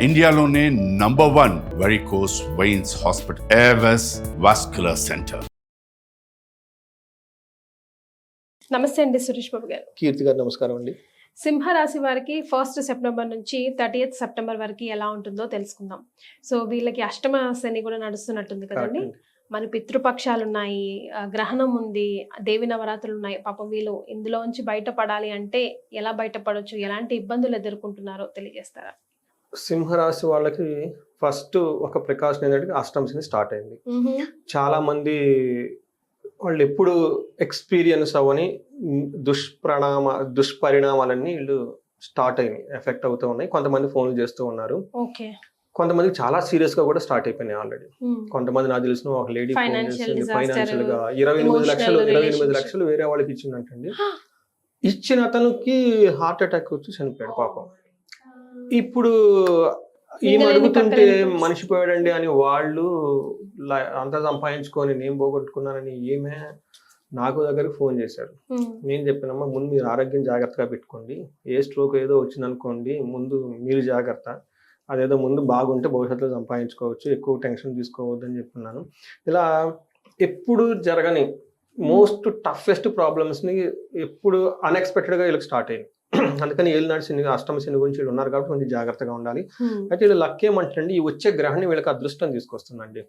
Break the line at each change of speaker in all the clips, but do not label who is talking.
ఇండియాలోనే #1 varicose veins hospital Avis vascular centre.
నమస్తే అండి సురేష్ బాబు గారు.
కీర్తి గారు నమస్కారం అండి.
సింహరాశి వారికి 1 సెప్టెంబర్ నుంచి 30 సెప్టెంబర్ వరకు ఎలా ఉంటుందో తెలుసుకుందాం. సో వీళ్ళకి అష్టమ శని కూడా నడుస్తున్నట్టుంది కదండి. మన పితృపక్షాలు ఉన్నాయి, గ్రహణం ఉంది, దేవి నవరాత్రులు ఉన్నాయి. పాపం వీళ్ళు ఇందులోంచి బయటపడాలి అంటే ఎలా బయటపడవచ్చు, ఎలాంటి ఇబ్బందులు ఎదుర్కొంటున్నారో తెలియజేస్తారా?
సింహరాశి వాళ్ళకి ఫస్ట్ ఒక ప్రికాషన్ ఏంటంటే అష్టమ శని స్టార్ట్ అయింది. చాలా మంది వాళ్ళు ఎప్పుడు ఎక్స్పీరియన్స్ అవ్వని దుష్పరిణామాలన్నీ వీళ్ళు స్టార్ట్ అయినాయి, ఎఫెక్ట్ అవుతూ ఉన్నాయి. కొంతమంది ఫోన్లు చేస్తూ ఉన్నారు, కొంతమంది చాలా సీరియస్ గా కూడా స్టార్ట్ అయిపోయినాయి ఆల్రెడీ. కొంతమంది నాకు తెలిసిన ఒక లేడీ ఫైనాన్షియల్ గా 28 లక్షలు వేరే వాళ్ళకి ఇచ్చిందంటండి. ఇచ్చిన అతనికి హార్ట్ అటాక్ వచ్చి చనిపోయాడు పాపం. ఇప్పుడు ఈమె అడుగుతుంటే మనిషి పోయాడండి అని వాళ్ళు అంతా సంపాదించుకొని నేను పోగొట్టుకున్నానని ఈమె నాకు దగ్గరికి ఫోన్ చేశారు. నేను చెప్పినమ్మా, ముందు మీరు ఆరోగ్యం జాగ్రత్తగా పెట్టుకోండి, ఏ స్ట్రోక్ ఏదో వచ్చిందనుకోండి ముందు మీరు జాగ్రత్త, అదేదో ముందు బాగుంటే భవిష్యత్తులో సంపాదించుకోవచ్చు, ఎక్కువ టెన్షన్ తీసుకోవద్దు అని చెప్తున్నాను. ఇలా ఎప్పుడు జరగని మోస్ట్ టఫెస్ట్ ప్రాబ్లమ్స్ని ఎప్పుడు అన్ఎక్స్పెక్టెడ్గా వీళ్ళకి స్టార్ట్ అయ్యింది. అందుకని ఏలినాడు శని, అష్టమ శని గురించి వీళ్ళు ఉన్నారు కాబట్టి కొంచెం జాగ్రత్తగా ఉండాలి. అయితే వీళ్ళు లక్ ఏమంటారండి, ఈ వచ్చే గ్రహణం వీళ్ళకి అదృష్టం తీసుకొస్తుందండి.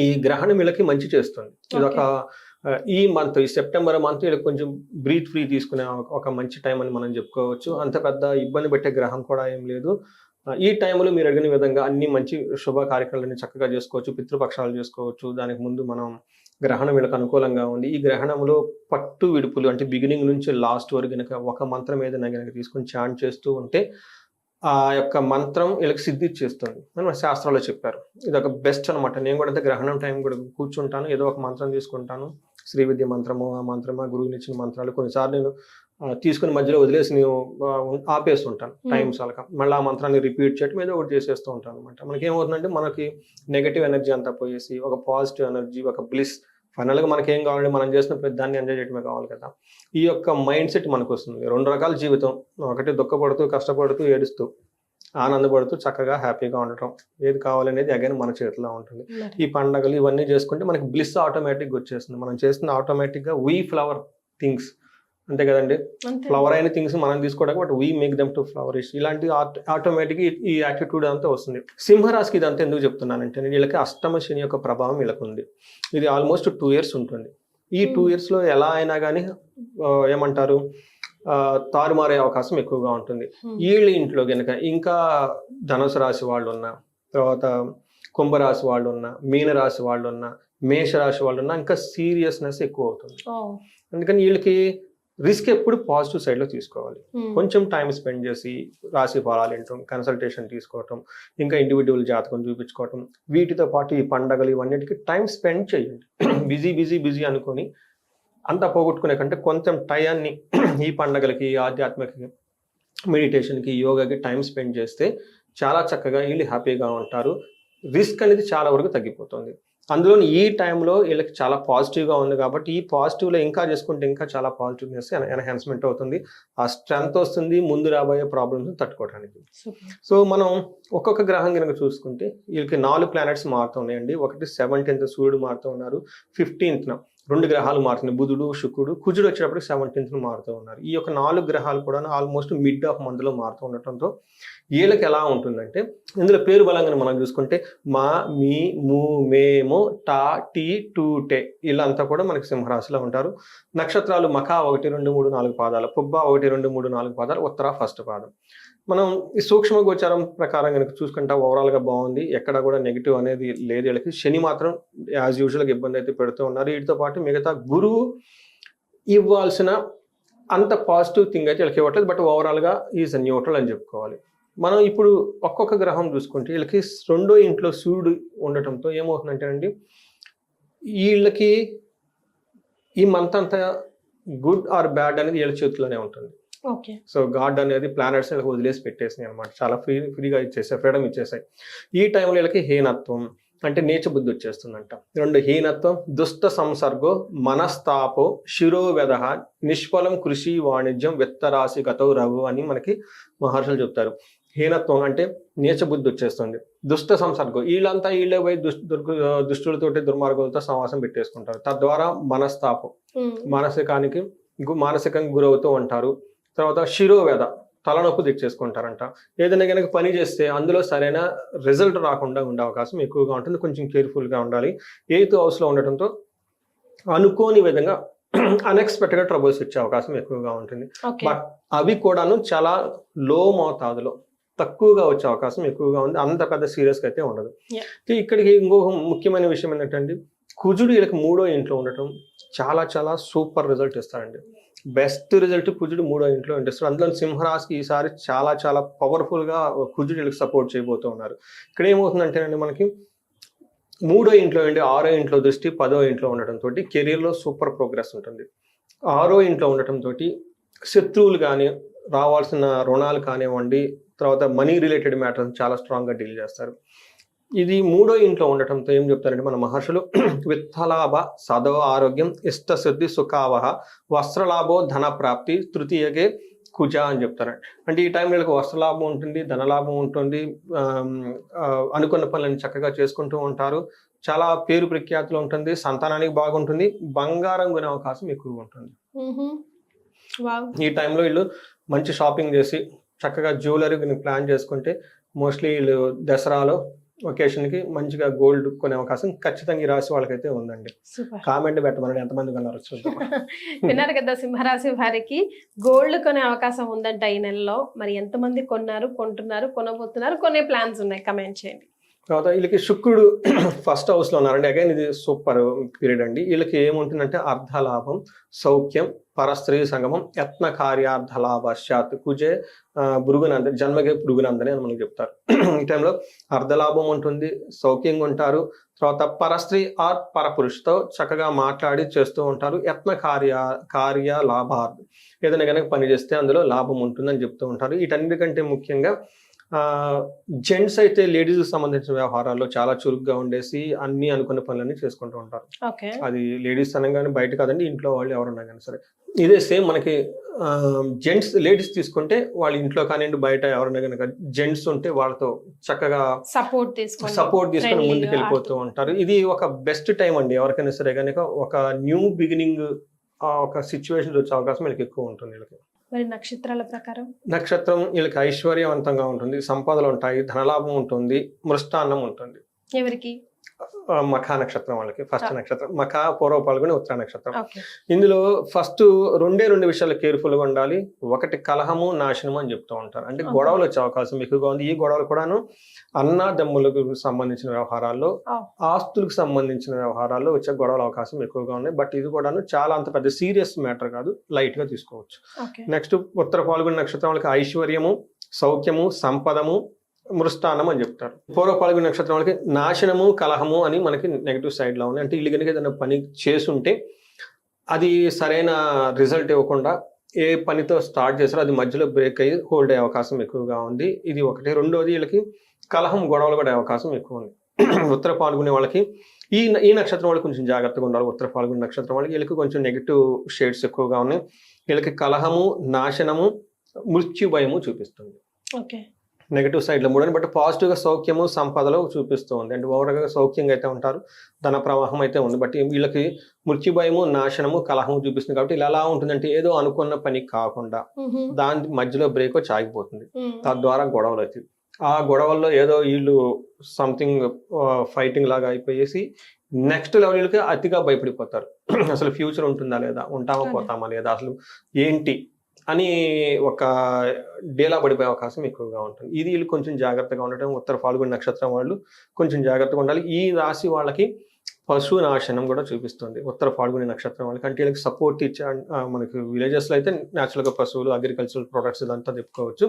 ఈ గ్రహణం వీళ్ళకి మంచి చేస్తుంది. ఇది ఈ మంత్, ఈ సెప్టెంబర్ మంత్ వీళ్ళకి కొంచెం బ్రీత్ ఫ్రీ తీసుకునే ఒక మంచి టైం అని మనం చెప్పుకోవచ్చు. అంత పెద్ద ఇబ్బంది పెట్టే గ్రహం కూడా ఏం లేదు. ఈ టైంలో మీరు అడిగిన విధంగా అన్ని మంచి శుభ కార్యక్రమాలన్నీ చక్కగా చేసుకోవచ్చు, పితృపక్షాలు చేసుకోవచ్చు. దానికి ముందు మనం గ్రహణం వీళ్ళకి అనుకూలంగా ఉంది. ఈ గ్రహణంలో పట్టు విడుపులు అంటే బిగినింగ్ నుంచి లాస్ట్ వరకు కనుక ఒక మంత్రం ఏదైనా కనుక తీసుకొని చాంట్ చేస్తూ ఉంటే ఆ యొక్క మంత్రం వీళ్ళకి సిద్ధి చేస్తుంది అని మన శాస్త్రాల్లో చెప్పారు. ఇది ఒక బెస్ట్ అనమాట. నేను కూడా అంతే గ్రహణం టైం కూడా కూర్చుంటాను, ఏదో ఒక మంత్రం తీసుకుంటాను. శ్రీ విద్య మంత్రము, ఆ మంత్రమా, గురువుని ఇచ్చిన మంత్రాలు కొన్నిసార్లు నేను తీసుకుని మధ్యలో వదిలేసి నేను ఆపేస్తుంటాను టైం చాలక. మళ్ళీ ఆ మంత్రాన్ని రిపీట్ చేయడం ఏదో ఒకటి చేసేస్తూ ఉంటాను అనమాట. మనకి ఏమవుతుందంటే మనకి నెగటివ్ ఎనర్జీ అంతా పోయేసి ఒక పాజిటివ్ ఎనర్జీ, ఒక బ్లిస్, ఫైనల్గా మనకి ఏం కావాలంటే మనం చేసిన ప్రతి దాన్ని ఎంజాయ్ చేయడమే కావాలి కదా. ఈ యొక్క మైండ్ సెట్ మనకు వస్తుంది. 2 రకాల జీవితం, ఒకటి దుఃఖపడుతూ, కష్టపడుతూ, ఏడుస్తూ, ఆనందపడుతూ, చక్కగా హ్యాపీగా ఉండటం. ఏది కావాలనేది అగైన్ మన చేతిలో ఉంటుంది. ఈ పండగలు ఇవన్నీ చేసుకుంటే మనకి బ్లిస్ ఆటోమేటిక్గా వచ్చేస్తుంది. మనం చేస్తున్న ఆటోమేటిక్గా వీ ఫ్లవర్ థింగ్స్, అంతే కదండి. ఫ్లవర్ అయిన థింగ్స్ మనం తీసుకోవడానికి but we make them to flourish. ఇలాంటి ఆటోమేటిక్ ఈ యాటిట్యూడ్ అంతా వస్తుంది. సింహరాశికి ఇదంతా ఎందుకు చెప్తున్నానంటే వీళ్ళకి అష్టమ శని యొక్క ప్రభావం వీళ్ళకు ఉంది. ఇది ఆల్మోస్ట్ 2 years ఉంటుంది. ఈ 2 yearsలో ఎలా అయినా కానీ ఏమంటారు తారుమారే అవకాశం ఎక్కువగా ఉంటుంది. వీళ్ళ ఇంట్లో కనుక ఇంకా ధనుసు రాశి వాళ్ళు ఉన్నా, తర్వాత కుంభరాశి వాళ్ళు ఉన్నా, మీనరాశి వాళ్ళు ఉన్నా, మేషరాశి వాళ్ళు ఉన్నా ఇంకా సీరియస్నెస్ ఎక్కువ అవుతుంది. అందుకని వీళ్ళకి రిస్క్ ఎప్పుడు పాజిటివ్ సైడ్లో తీసుకోవాలి. కొంచెం టైం స్పెండ్ చేసి రాశి ఫలాలు వినటం, కన్సల్టేషన్ తీసుకోవటం, ఇంకా ఇండివిజువల్ జాతకం చూపించుకోవటం, వీటితో పాటు ఈ పండగలు ఇవన్నిటికీ టైం స్పెండ్ చేయండి. బిజీ అనుకొని అంతా పోగొట్టుకునే కంటే కొంచెం టయాన్ని ఈ పండగలకి, ఆధ్యాత్మిక మెడిటేషన్కి, యోగాకి టైం స్పెండ్ చేస్తే చాలా చక్కగా వీళ్ళు హ్యాపీగా ఉంటారు. రిస్క్ అనేది చాలా వరకు తగ్గిపోతుంది. అందులో ఈ టైంలో వీళ్ళకి చాలా పాజిటివ్గా ఉంది కాబట్టి ఈ పాజిటివ్లో ఇంకా చేసుకుంటే ఇంకా చాలా పాజిటివ్నెస్ ఎన్హాన్స్మెంట్ అవుతుంది. ఆ స్ట్రెంత్ వస్తుంది ముందు రాబోయే ప్రాబ్లమ్స్ తట్టుకోవడానికి. సో మనం ఒక్కొక్క గ్రహం కనుక చూసుకుంటే వీళ్ళకి 4 ప్లానెట్స్ మారుతూ ఉన్నాయండి. ఒకటి 17th సూర్యుడు మారుతూ ఉన్నారు, 15th 2 గ్రహాలు మారుతున్నాయి, బుధుడు, శుక్రుడు. కుజుడు వచ్చేటప్పుడు 17th మారుతూ ఉన్నారు. ఈ యొక్క 4 గ్రహాలు కూడా ఆల్మోస్ట్ మిడ్ ఆఫ్ మంత్లో మారుతూ ఉండటంతో వీళ్ళకి ఎలా ఉంటుందంటే ఇందులో పేరు బలంగా మనం చూసుకుంటే మా, మీ, ము, మేము, టా, టీ, టూ, టే వీళ్ళంతా కూడా మనకి సింహరాశిలో ఉంటారు. నక్షత్రాలు మఖ 1, 2, 3, 4 పాదాలు, పుబ్బ 1, 2, 3, 4 పాదాలు, ఉత్తర 1st పాదం. మనం ఈ సూక్ష్మ గోచారం ప్రకారం కనుక చూసుకుంటే ఓవరాల్గా బాగుంది, ఎక్కడ కూడా నెగిటివ్ అనేది లేదు. వీళ్ళకి శని మాత్రం యాజ్ యూజువల్గా ఇబ్బంది అయితే పెడుతూ ఉన్నారు. వీటితో పాటు మిగతా గురువు ఇవ్వాల్సిన అంత పాజిటివ్ థింగ్ అయితే వీళ్ళకి ఇవ్వట్లేదు. బట్ ఓవరాల్గా ఈజ్ న్యూట్రల్ అని చెప్పుకోవాలి. మనం ఇప్పుడు ఒక్కొక్క గ్రహం చూసుకుంటే వీళ్ళకి 2వ ఇంట్లో సూర్యుడు ఉండటంతో ఏమవుతుందంటే అండి వీళ్ళకి ఈ మంత్ అంతా గుడ్ ఆర్ బ్యాడ్ అనేది వీళ్ళ చేతిలోనే ఉంటుంది. సో గాడ్ అనేది ప్లానెట్స్ వదిలేసి పెట్టేసినాయి అనమాట. చాలా ఫ్రీగా ఇచ్చేసాయి, ఫ్రీడమ్ ఇచ్చేసాయి. ఈ టైంలో వీళ్ళకి హీనత్వం అంటే నీచ బుద్ధి వచ్చేస్తుందంట. 2 హీనత్వం, దుష్ట సంసర్గో, మనస్తాపో, శిరోవెద, నిష్ఫలం కృషి వాణిజ్యం, విత్తరాశి గతౌ రఘు అని మనకి మహర్షులు చెప్తారు. హీనత్వం అంటే నీచ బుద్ధి వచ్చేస్తుంది, దుష్ట సంసర్గం, వీళ్ళే పోయి దుష్టులతోటి దుర్మార్గులతో సమాసం పెట్టేసుకుంటారు. తద్వారా మనస్తాపం, మానసికంగా గురవుతూ ఉంటారు. తర్వాత శిరోవేద, తలనొప్పి తెచ్చేసుకుంటారంట. ఏదైనా కనుక పని చేస్తే అందులో సరైన రిజల్ట్ రాకుండా ఉండే అవకాశం ఎక్కువగా ఉంటుంది. కొంచెం కేర్ఫుల్గా ఉండాలి. 8th హౌస్లో ఉండటంతో అనుకోని విధంగా అన్ఎక్స్పెక్టెడ్గా ట్రబుల్స్ వచ్చే అవకాశం ఎక్కువగా ఉంటుంది. బట్ అవి కూడాను చాలా లో మోతాదులో తక్కువగా వచ్చే అవకాశం ఎక్కువగా ఉంది. అంత పెద్ద సీరియస్గా అయితే ఉండదు. ఇక్కడికి ఇంకొక ముఖ్యమైన విషయం ఏంటంటే కుజుడు వీళ్ళకి 3వ ఇంట్లో ఉండటం చాలా చాలా సూపర్ రిజల్ట్ ఇస్తారండి. బెస్ట్ రిజల్ట్ కుజుడు 3వ ఇంట్లో ఇస్తారు. అందులో సింహరాశికి ఈసారి చాలా చాలా పవర్ఫుల్గా కుజుడు వీళ్ళకి సపోర్ట్ చేయబోతూ ఉన్నారు. ఇక్కడ ఏమవుతుందంటేనండి మనకి 3వ ఇంట్లో అండి 6వ ఇంట్లో దృష్టి 10వ ఇంట్లో ఉండటంతో కెరీర్లో సూపర్ ప్రోగ్రెస్ ఉంటుంది. 6వ ఇంట్లో ఉండటంతో శత్రువులు కానీ, రావాల్సిన రుణాలు కానివ్వండి, తర్వాత మనీ రిలేటెడ్ మ్యాటర్స్ చాలా స్ట్రాంగ్గా డీల్ చేస్తారు. ఇది 3వ ఇంట్లో ఉండటంతో ఏం చెప్తారంటే మన మహర్షులు విత్తలాభ సదవ ఆరోగ్యం ఇష్టసిద్ధి సుఖావహ వస్త్రలాభో ధన ప్రాప్తి తృతీయకే కుజ అని చెప్తారండి. అంటే ఈ టైంలో వీళ్ళకి వస్త్రలాభం ఉంటుంది, ధనలాభం ఉంటుంది, అనుకున్న పనులను చక్కగా చేసుకుంటూ ఉంటారు, చాలా పేరు ప్రఖ్యాతులు ఉంటుంది, సంతానానికి బాగుంటుంది, బంగారం కొనే అవకాశం ఎక్కువగా ఉంటుంది. ఈ టైంలో వీళ్ళు మంచి షాపింగ్ చేసి చక్కగా జ్యువెలరీ ప్లాన్ చేసుకుంటే మోస్ట్లీ వీళ్ళు దసరాలో ఒకేషన్కి మంచిగా గోల్డ్ కొనే అవకాశం ఖచ్చితంగా ఈ రాశి వాళ్ళకైతే ఉందండి. కామెంట్ పెట్టమని ఎంతమంది కొన్నారు చూద్దాం.
విన్నారు కదా, సింహరాశి వారికి గోల్డ్ కొనే అవకాశం ఉందంట ఈ నెలలో. మరి ఎంతమంది కొన్నారు, కొంటున్నారు, కొనబోతున్నారు, కొనే ప్లాన్స్ ఉన్నాయి? కమెంట్ చేయండి.
తర్వాత వీళ్ళకి శుక్రుడు 1st హౌస్లో ఉన్నారండి. అగైన్ ఇది సూపర్ పీరియడ్ అండి. వీళ్ళకి ఏముంటుందంటే అర్ధలాభం, సౌఖ్యం, పరస్త్రీ సంగమం, యత్న కార్యార్థలాభాత్ కుజే భృగునంద జన్మగే భృగునందని అని మనకు చెప్తారు. ఈ టైంలో అర్ధలాభం ఉంటుంది, సౌఖ్యంగా ఉంటారు. తర్వాత పరస్త్రీ ఆర్ పరపురుషుతో చక్కగా మాట్లాడి చేస్తూ ఉంటారు. యత్న కార్య లాభాత్ ఏదైనా కనుక పని చేస్తే అందులో లాభం ఉంటుందని చెప్తూ ఉంటారు. వీటన్నిటికంటే ముఖ్యంగా జెంట్స్ అయితే లేడీస్ సంబంధించిన వ్యవహారాల్లో చాలా చురుగ్గా ఉండేసి అన్ని అనుకున్న పనులన్నీ చేసుకుంటూ ఉంటారు. అది లేడీస్ అనగానే బయట కాదండి, ఇంట్లో వాళ్ళు ఎవరున్నా కానీ సరే. ఇదే సేమ్ మనకి జెంట్స్ లేడీస్ తీసుకుంటే వాళ్ళ ఇంట్లో కానివ్వండి బయట ఎవరైనా కనుక జెంట్స్ ఉంటే వాళ్ళతో చక్కగా సపోర్ట్ తీసుకొని ముందుకు వెళ్ళిపోతూ ఉంటారు. ఇది ఒక బెస్ట్ టైం అండి ఎవరికైనా సరే కనుక ఒక న్యూ బిగినింగ్ ఒక సిచ్యువేషన్ వచ్చే అవకాశం వీళ్ళకి ఎక్కువ ఉంటుంది. వీళ్ళకి
మరి నక్షత్రాల ప్రకారం
నక్షత్రం వీళ్ళకి ఐశ్వర్యవంతంగా ఉంటుంది, సంపదలు ఉంటాయి, ధనలాభం ఉంటుంది, మృష్టాన్నం ఉంటుంది.
ఎవరికి?
మఖా నక్షత్రం వాళ్ళకి 1st నక్షత్రం. మఖా, పూర్వ పాల్గొని ఉత్తర నక్షత్రం. ఇందులో ఫస్ట్ 2 విషయాలు కేర్ఫుల్గా ఉండాలి. ఒకటి కలహము, నాశనము అని చెప్తూ ఉంటారు. అంటే గొడవలు వచ్చే అవకాశం ఎక్కువగా ఉంది. ఈ గొడవలు కూడాను అన్నాదమ్ములకు సంబంధించిన వ్యవహారాల్లో, ఆస్తులకు సంబంధించిన వ్యవహారాల్లో వచ్చే గొడవల అవకాశం ఎక్కువగా ఉన్నాయి. బట్ ఇది కూడాను చాలా అంత పెద్ద సీరియస్ మ్యాటర్ కాదు, లైట్ గా తీసుకోవచ్చు. నెక్స్ట్ ఉత్తర పాల్గొని నక్షత్రం వాళ్ళకి ఐశ్వర్యము, సౌఖ్యము, సంపదము, మృష్టాన్నం అని చెప్తారు. పూర్వ పాల్గొని నక్షత్రం వాళ్ళకి నాశనము, కలహము అని మనకి నెగిటివ్ సైడ్లో ఉంది. అంటే వీళ్ళు కనుక ఏదైనా పని చేసుంటే అది సరైన రిజల్ట్ ఇవ్వకుండా ఏ పనితో స్టార్ట్ చేస్తారో అది మధ్యలో బ్రేక్ అయ్యి హోల్డ్ అయ్యే అవకాశం ఎక్కువగా ఉంది. ఇది ఒకటి. రెండోది వీళ్ళకి కలహం, గొడవలు పడే అవకాశం ఎక్కువ ఉంది. ఉత్తర పాల్గొనే వాళ్ళకి ఈ నక్షత్రం వాళ్ళకి కొంచెం జాగ్రత్తగా ఉండాలి. ఉత్తర పాల్గొనే నక్షత్రం వాళ్ళకి వీళ్ళకి కొంచెం నెగిటివ్ షేడ్స్ ఎక్కువగా ఉన్నాయి. వీళ్ళకి కలహము, నాశనము, మృత్యు భయము చూపిస్తుంది. నెగిటివ్ సైడ్లో 3 బట్ పాజిటివ్గా సౌఖ్యము, సంపదలో చూపిస్తూ ఉంది. అంటే ఓవరాల్గా సౌఖ్యంగా అయితే ఉంటారు, ధన ప్రవాహం అయితే ఉంది. బట్ వీళ్ళకి మృత్యు భయము, నాశనము, కలహము చూపిస్తుంది. కాబట్టి ఇలా ఎలా ఉంటుందంటే ఏదో అనుకున్న పని కాకుండా దాని మధ్యలో బ్రేక్ వచ్చి ఆగిపోతుంది. తద్వారా గొడవలు అవుతాయి. ఆ గొడవల్లో ఏదో వీళ్ళు సంథింగ్ ఫైటింగ్ లాగా అయిపోయేసి నెక్స్ట్ లెవెల్కి అతిగా భయపడిపోతారు. అసలు ఫ్యూచర్ ఉంటుందా లేదా, ఉంటామా పోతామా లేదా, అసలు ఏంటి అని ఒక డేలా పడిపోయే అవకాశం ఎక్కువగా ఉంటుంది. ఇది వీళ్ళు కొంచెం జాగ్రత్తగా ఉండటం. ఉత్తర పాల్గొని నక్షత్రం వాళ్ళు కొంచెం జాగ్రత్తగా ఉండాలి. ఈ రాశి వాళ్ళకి పశు నాశనం కూడా చూపిస్తుంది. ఉత్తర పాల్గొని నక్షత్రం వాళ్ళకి అంటే వీళ్ళకి సపోర్ట్ ఇచ్చే మనకి విలేజెస్లో అయితే న్యాచురల్గా పశువులు, అగ్రికల్చరల్ ప్రొడక్ట్స్ ఇదంతా చెప్పుకోవచ్చు.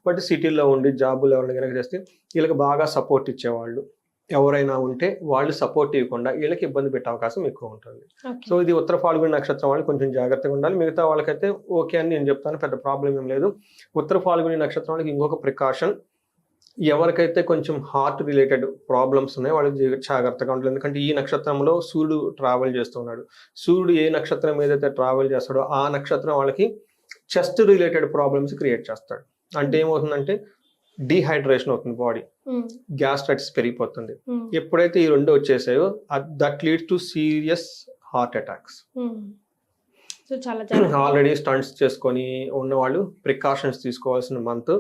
బట్ సిటీల్లో ఉండి జాబులు ఎవరైనా కనుక చేస్తే వీళ్ళకి బాగా సపోర్ట్ ఇచ్చేవాళ్ళు ఎవరైనా ఉంటే వాళ్ళు సపోర్ట్ ఇవ్వకుండా వీళ్ళకి ఇబ్బంది పెట్టే అవకాశం ఎక్కువ ఉంటుంది. సో ఇది ఉత్తర పాల్గొని నక్షత్రం వాళ్ళు కొంచెం జాగ్రత్తగా ఉండాలి. మిగతా వాళ్ళకైతే ఓకే అని నేను చెప్తాను, పెద్ద ప్రాబ్లం ఏం లేదు. ఉత్తర పాల్గొని నక్షత్రం వాళ్ళకి ఇంకొక ప్రికాషన్, ఎవరికైతే కొంచెం హార్ట్ రిలేటెడ్ ప్రాబ్లమ్స్ ఉన్నాయో వాళ్ళు జాగ్రత్తగా ఉండాలి. ఎందుకంటే ఈ నక్షత్రంలో సూర్యుడు ట్రావెల్ చేస్తున్నాడు. సూర్యుడు ఏ నక్షత్రం ఏదైతే ట్రావెల్ చేస్తాడో ఆ నక్షత్రం వాళ్ళకి చెస్ట్ రిలేటెడ్ ప్రాబ్లమ్స్ క్రియేట్ చేస్తాడు. అంటే ఏమవుతుందంటే డీహైడ్రేషన్ అవుతుంది బాడీ, గ్యాస్ట్రైటిస్ పెరిగిపోతుంది. ఎప్పుడైతే ఈ రెండు వచ్చేసాయో that leads to serious heart attacks. Already stents చేసుకొని ఉన్నవాళ్ళు ప్రికాషన్స్ తీసుకోవాల్సిన మంత్.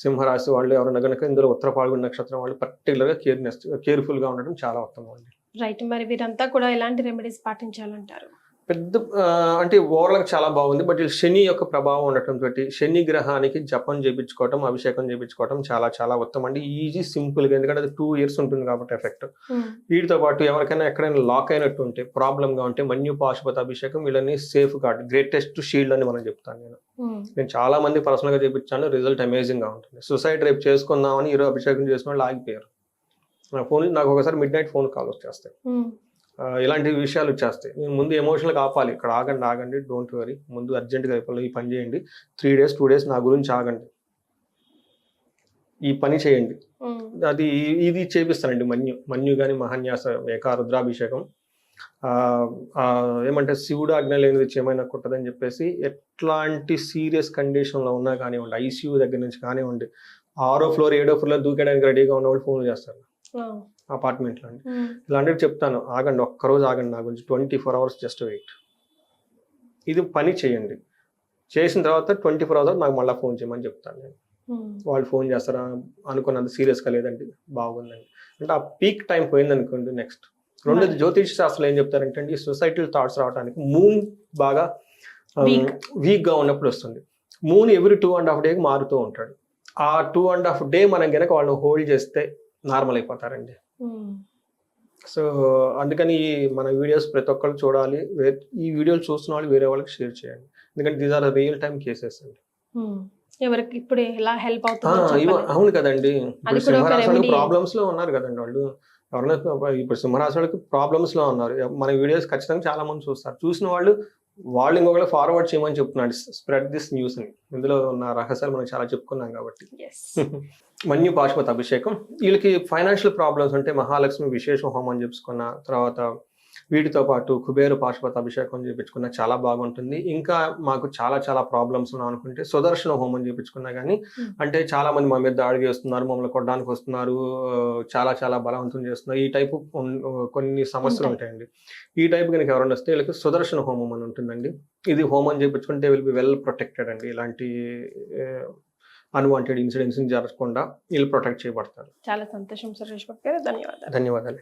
సింహరాశి వాళ్ళు ఎవరైనా కనుక ఇందులో ఉత్తర పాల్గొన నక్షత్రం వాళ్ళు పర్టికులర్గా కేర్ఫుల్ గా ఉండడం చాలా ఉత్తమం అండి.
రైట్. మరి వీరంతా కూడా ఎలాంటి రెమెడీస్ పాటించాలంటారు?
పెద్ద అంటే ఓవరాల్ చాలా బాగుంది. బట్ శని యొక్క ప్రభావం ఉండటం తోటి శని గ్రహానికి జపం చేయించుకోవటం, అభిషేకం చేయించుకోవటం చాలా చాలా ఉత్తమం అండి. ఈజీ, సింపుల్ గా, ఎందుకంటే అది 2 years ఉంటుంది కాబట్టి ఎఫెక్ట్. వీటితో పాటు ఎవరికైనా ఎక్కడైనా లాక్ అయినట్టు ఉంటే, ప్రాబ్లమ్ గా ఉంటే మన్యు పాశుపత అభిషేకం వీళ్ళని సేఫ్ గార్డ్, గ్రేటెస్ట్ షీల్డ్ అని మనం చెప్తాను. నేను చాలా మంది పర్సనల్ గా చేయించాను, రిజల్ట్ అమేజింగ్ గా ఉంటుంది. సూసైడ్ రేపు చేసుకుందామని ఈరోజు అభిషేకం చేసిన వాళ్ళు ఆగిపోయారు. నా ఫోన్ నాకు ఒకసారి మిడ్-నైట్ ఫోన్ కాల్ వచ్చేస్తాయి, ఇలాంటి విషయాలు వచ్చేస్తాయి. నేను ముందు ఎమోషనల్గా ఆపాలి, ఇక్కడ ఆగండి, డోంట్ వరీ, ముందు అర్జెంట్గా అయిపోయి ఈ పని చేయండి, 3 days 2 days నా గురించి ఆగండి, ఈ పని చేయండి. అది ఇది చేపిస్తానండి. మన్యు కానీ మహాన్యాస ఏకా రుద్రాభిషేకం, ఏమంటే శివుడు ఆజ్ఞ లేనిది ఏమైనా కుట్టదని చెప్పేసి, ఎట్లాంటి సీరియస్ కండిషన్లో ఉన్నా కానివ్వండి, ICU దగ్గర నుంచి కానివ్వండి, 6వ floor 7వ floor దూకేయడానికి రెడీగా ఉన్న వాళ్ళు ఫోన్ చేస్తారు అపార్ట్మెంట్లో అండి. ఇలాంటివి చెప్తాను, ఆగండి, ఒక్కరోజు ఆగండి, నా గురించి 24 hours జస్ట్ వెయిట్. ఇది పని చేయండి. చేసిన తర్వాత 24 hours నాకు మళ్ళీ ఫోన్ చేయమని చెప్తాను నేను. వాళ్ళు ఫోన్ చేస్తారా అనుకున్నంత సీరియస్గా లేదండి, బాగుందండి అంటే ఆ పీక్ టైం పోయింది అనుకోండి. నెక్స్ట్ రెండోది జ్యోతిష్ శాస్త్రంలో ఏం చెప్తారంటే అండి, సొసైటల్ థాట్స్ రావడానికి మూన్ బాగా వీక్గా ఉన్నప్పుడు వస్తుంది. మూన్ ఎవ్రీ 2.5 days మారుతూ ఉంటాడు. ఆ 2.5 days మనం కనుక వాళ్ళని హోల్డ్ చేస్తే నార్మల్ అయిపోతారండి. సో అందుకని మన వీడియోస్ ప్రతి ఒక్కరు చూడాలి. ఈ వీడియోలు చూస్తున్న వాళ్ళు వేరే వాళ్ళకి షేర్ చేయండి, ఎందుకంటే these are real time cases అండి.
ఎవరికి ఇప్పుడు ఎలా హెల్ప్ అవుతుంది?
అవును కదండి, ఇప్పుడు సింహరాశి ప్రాబ్లమ్స్ లో ఉన్నారు కదండి వాళ్ళు. ఎవరైనా ఇప్పుడు సింహరాశి వాళ్ళకి ప్రాబ్లమ్స్ లో ఉన్నారు, మన వీడియోస్ ఖచ్చితంగా చాలా మంది చూస్తారు. చూసిన వాళ్ళు ఇంకొకళ్ళు ఫార్వర్డ్ చేయమని చెప్తున్నాడు, స్ప్రెడ్ దిస్ న్యూస్ అని. ఇందులో ఉన్న రహస్యాలు మనం చాలా చెప్పుకున్నాం కాబట్టి. మన్యు పాశుపత అభిషేకం, వీళ్ళకి ఫైనాన్షియల్ ప్రాబ్లమ్స్ ఉంటే మహాలక్ష్మి విశేష హోమం చెప్పుకున్న తర్వాత, వీటితో పాటు కుబేర పాశుపత అభిషేకం చేయించుకున్నా చాలా బాగుంటుంది. ఇంకా మాకు చాలా చాలా ప్రాబ్లమ్స్ ఉన్నాం అనుకుంటే సుదర్శన హోమం చేయించుకున్నా కానీ, అంటే చాలా మంది మా మీద దాడి చేస్తున్నారు, మమ్మల్ని కొట్టడానికి వస్తున్నారు, చాలా చాలా బలవంతం చేస్తున్నారు, ఈ టైపు కొన్ని సమస్యలు ఉంటాయండి. ఈ టైపు కనుక ఎవరైనా వస్తే వీళ్ళకి సుదర్శన హోమం అని ఉంటుందండి. ఇది హోమం చేయించుకుంటే విల్ బి వెల్ ప్రొటెక్టెడ్ అండి. ఇలాంటి అన్వాంటెడ్ ఇన్సిడెంట్స్ జరగకుండా వీళ్ళు ప్రొటెక్ట్ చేయబడతారు.
చాలా సంతోషం సురేష్ బాబు గారు, ధన్యవాదాలు.
ధన్యవాదాలు.